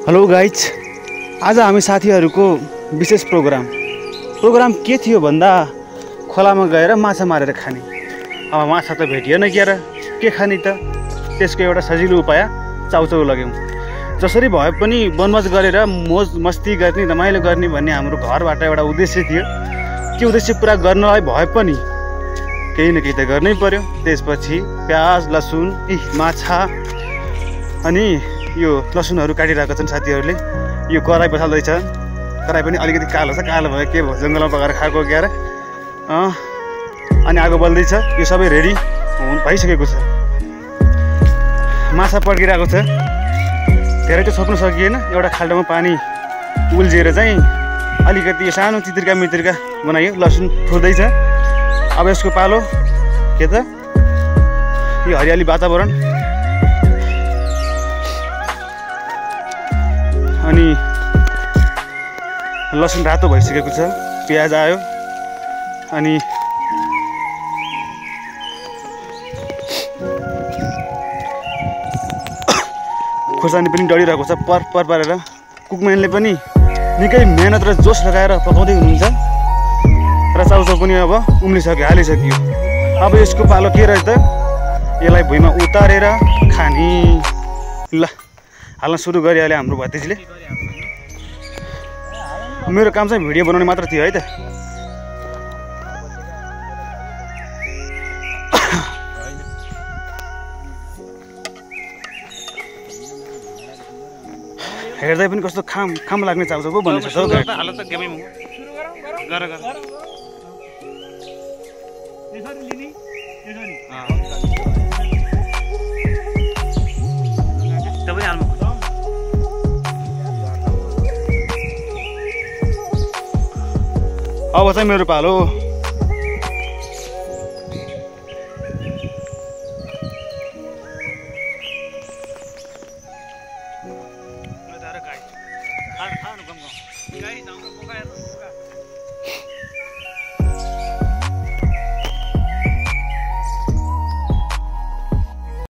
Hello guys, आज हामी साथीहरूको विशेष प्रोग्राम के थियो भन्दा खोलामा गएर माछा मारेर खाने। अब माछा त भेटिएन क्या र के खाने त। त्यसको एउटा सजिलो उपाय चाउचाउ लग्यौँ। जसरी भए पनि वनवास गरेर मोज मस्ती गर्ने रमाइलो गर्ने भन्ने हाम्रो घरबाट एउटा उद्देश्य थियो। त्यो उद्देश्य पुरा गर्नलाई भए पनि केही न केही त गर्नै पर्यो। त्यसपछि प्याज लसुन माछा अनि यो लसुनहरू काटिरहेका छन् साथीहरूले। यो कराई बसाल्दैछ। कराई पनि अलिकति कालो छ। कालो भयो के भयो, जङ्गलमा पकाएर खाएको क्यारे। अनि आगो बल्दैछ। यो सबै रेडी भइसकेको छ। माछा पड्किरहेको छ। धेरै त छोप्न सकिएन। एउटा खाल्डोमा पानी उल्झिएर चाहिँ अलिकति सानो चित्रिका मित्रिका बनाइयो। लसुन फुर्दैछ। अब यसको पालो के त यो हरियाली वातावरण अनि लसुन रातो भइसकेको छ। प्याज आयो अनि खुर्सानी पनि डढिरहेको छ पर पारेर। कुकम्यानले पनि निकै मेहनत र जोस लगाएर पकाउँदै हुनुहुन्छ र चाउचाउ पनि अब हालिसक्यो। अब यसको पालो के रहेछ त, यसलाई भुइँमा उतारेर खाने। ल हाल्न सुरु गरिहाल्यो हाम्रो भतिजीले। मेरो काम चाहिँ भिडियो बनाउने मात्र थियो है त। हेर्दै पनि कस्तो खाम लाग्ने चाउचाउ पो बनेछ त। अब चाहिँ मेरो पालो।